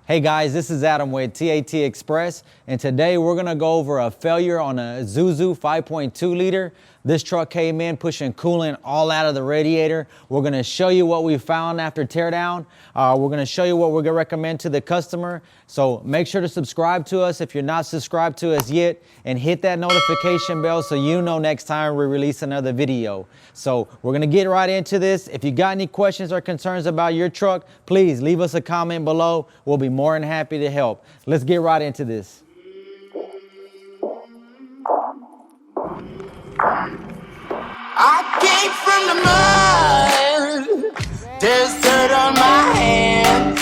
Hey guys, this is Adam with TAT Express, and today we're gonna go over a failure on a Isuzu 5.2 liter. This truck came in pushing coolant all out of the radiator. We're gonna show you what we found after teardown. We're gonna show you what we're gonna recommend to the customer. So make sure to subscribe to us if you're not subscribed to us yet, and hit that notification bell so you know next time we release another video. So we're gonna get right into this. If you got any questions or concerns about your truck, please leave us a comment below. We'll be more than happy to help. Let's get right into this. I came from the mud, there's dirt on my hands.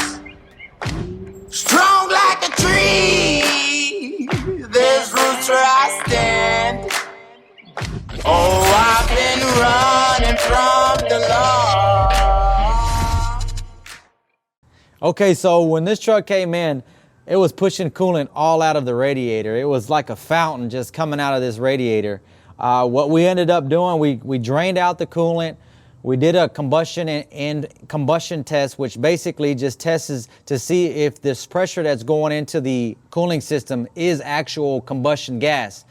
Strong like a tree, there's roots where I stand. Oh, I've been running from the law. Okay, so when this truck came in, it was pushing coolant all out of the radiator. It was like a fountain just coming out of this radiator. What we ended up doing, we drained out the coolant. We did a combustion and combustion test, which basically just tests to see if this pressure that's going into the cooling system is actual combustion gas.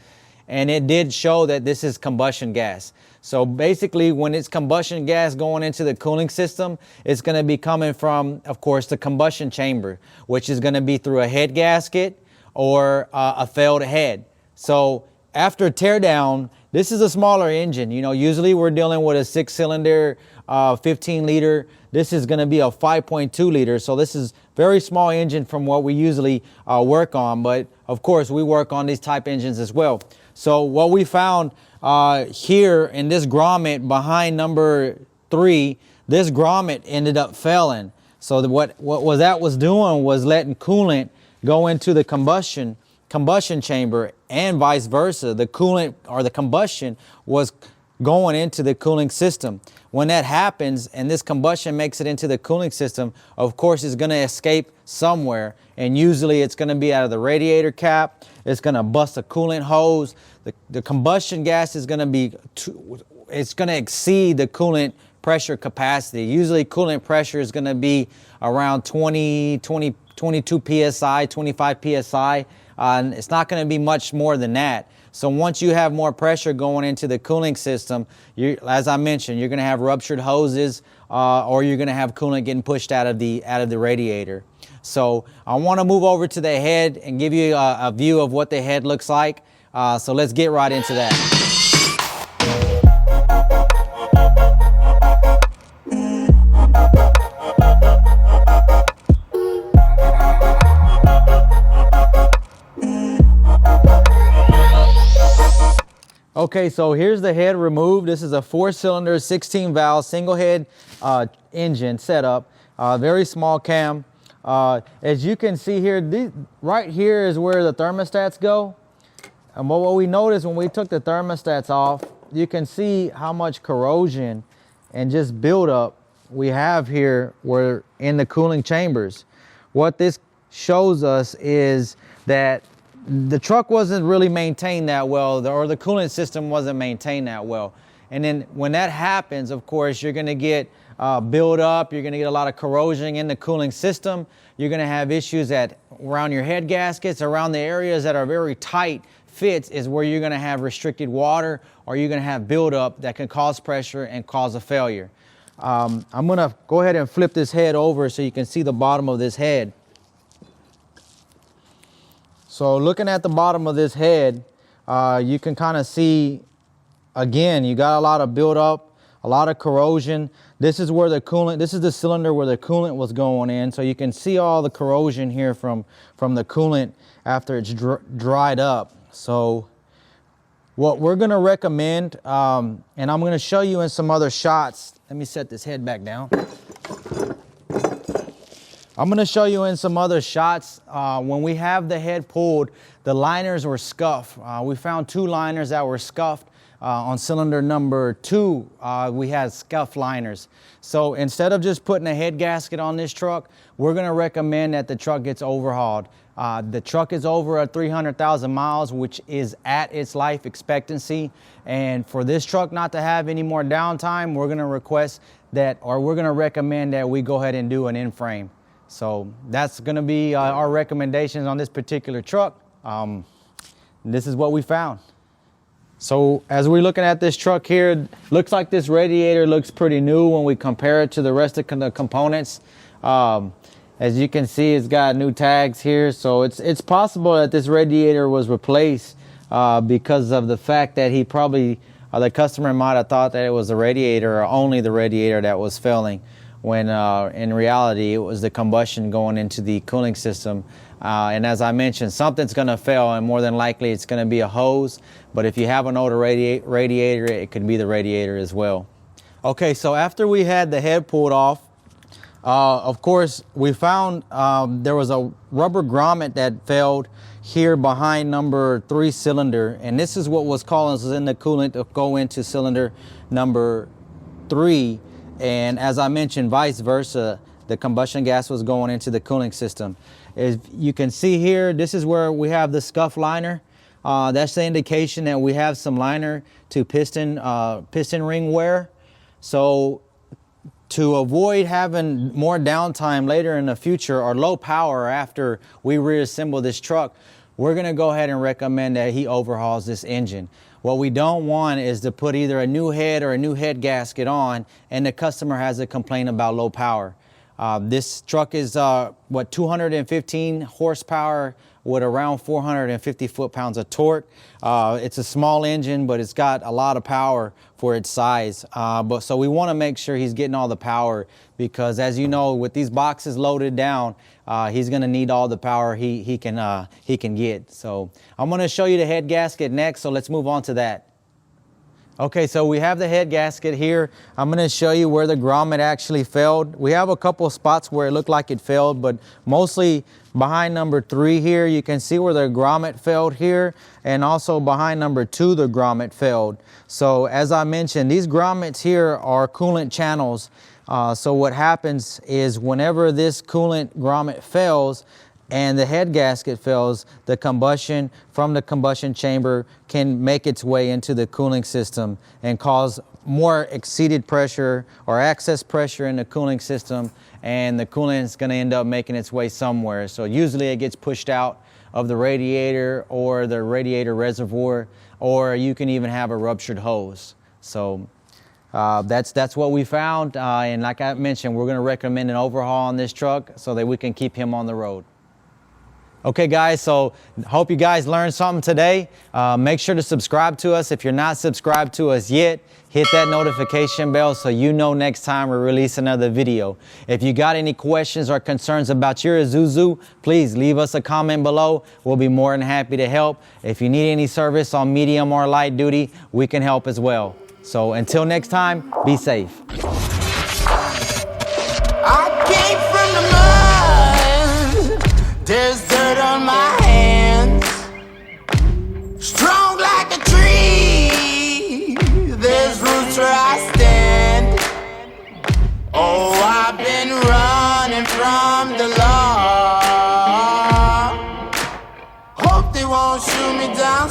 And it did show that this is combustion gas. So basically, when it's combustion gas going into the cooling system, it's going to be coming from, of course, the combustion chamber, which is going to be through a head gasket or a failed head. So after teardown, this is a smaller engine. You know, usually we're dealing with a 6-cylinder, 15 liter. This is going to be a 5.2 liter. So this is very small engine from what we usually work on. But of course, we work on these type engines as well. So what we found here in this grommet behind number 3, this grommet ended up failing. So what that was doing was letting coolant go into the combustion chamber, and vice versa. The coolant or the combustion was going into the cooling system. When that happens and this combustion makes it into the cooling system, of course it's going to escape somewhere, and usually it's going to be out of the radiator cap. It's going to bust a coolant hose. The combustion gas is going to be it's going to exceed the coolant pressure capacity. Usually coolant pressure is going to be around 22 psi, 25 psi. It's not going to be much more than that. So once you have more pressure going into the cooling system, as I mentioned, you're going to have ruptured hoses, or you're going to have coolant getting pushed out of the radiator. So I want to move over to the head and give you a view of what the head looks like. So let's get right into that. Okay, so here's the head removed. This is a 4-cylinder, 16-valve, single-head engine setup. Very small cam. As you can see here, right here is where the thermostats go. And what we noticed when we took the thermostats off, you can see how much corrosion and just buildup we have here where in the cooling chambers. What this shows us is that the truck wasn't really maintained that well, or the coolant system wasn't maintained that well. And then when that happens, of course, you're going to get buildup. You're going to get a lot of corrosion in the cooling system. You're going to have issues around your head gaskets, around the areas that are very tight fits is where you're going to have restricted water, or you're going to have buildup that can cause pressure and cause a failure. I'm going to go ahead and flip this head over so you can see the bottom of this head. So looking at the bottom of this head, you can kind of see, again, you got a lot of buildup, a lot of corrosion. This is where the coolant, this is the cylinder where the coolant was going in. So you can see all the corrosion here from the coolant after it's dried up. So what we're going to recommend, and I'm going to show you in some other shots. Let me set this head back down. I'm going to show you in some other shots. When we have the head pulled, the liners were scuffed. We found 2 liners that were scuffed. On cylinder number 2, we had scuffed liners. So instead of just putting a head gasket on this truck, we're going to recommend that the truck gets overhauled. The truck is over 300,000 miles, which is at its life expectancy. And for this truck not to have any more downtime, we're going to request that, or we're going to recommend that we go ahead and do an in-frame. So that's going to be our recommendations on this particular truck. This is what we found. So as we're looking at this truck here, looks like this radiator looks pretty new when we compare it to the rest of the components. As you can see, it's got new tags here. So it's possible that this radiator was replaced because of the fact that he probably, the customer might have thought that it was the radiator or only the radiator that was failing, when in reality it was the combustion going into the cooling system. And as I mentioned, something's going to fail, and more than likely it's going to be a hose. But if you have an older radiator, it could be the radiator as well. Okay, so after we had the head pulled off, of course, we found there was a rubber grommet that failed here behind number 3 cylinder. And this is what was causing the coolant to go into cylinder number 3. And as I mentioned, vice versa, the combustion gas was going into the cooling system. As you can see here, this is where we have the scuff liner. That's the indication that we have some liner to piston ring wear. So to avoid having more downtime later in the future or low power after we reassemble this truck, we're going to go ahead and recommend that he overhauls this engine. What we don't want is to put either a new head or a new head gasket on and the customer has a complaint about low power. This truck is 215 horsepower with around 450 foot-pounds of torque. It's a small engine, but it's got a lot of power for its size. So we want to make sure he's getting all the power, because as you know, with these boxes loaded down, he's going to need all the power he can get. So I'm going to show you the head gasket next, so let's move on to that. Okay, so we have the head gasket here. I'm going to show you where the grommet actually failed. We have a couple of spots where it looked like it failed, but mostly behind number 3 here, you can see where the grommet failed here, and also behind number 2, the grommet failed. So as I mentioned, these grommets here are coolant channels. So what happens is whenever this coolant grommet fails, and the head gasket fails, the combustion from the combustion chamber can make its way into the cooling system and cause more exceeded pressure or excess pressure in the cooling system, and the coolant is going to end up making its way somewhere. So usually it gets pushed out of the radiator or the radiator reservoir, or you can even have a ruptured hose. So that's what we found, and like I mentioned, we're going to recommend an overhaul on this truck so that we can keep him on the road. Okay guys, so hope you guys learned something today. Make sure to subscribe to us. If you're not subscribed to us yet, hit that notification bell so you know next time we release another video. If you got any questions or concerns about your Isuzu, please leave us a comment below. We'll be more than happy to help. If you need any service on medium or light duty, we can help as well. So until next time, be safe. I came from the mud. There's dirt on my hands. Strong like a tree. There's roots where I stand. Oh, I've been running from the law. Hope they won't shoot me down.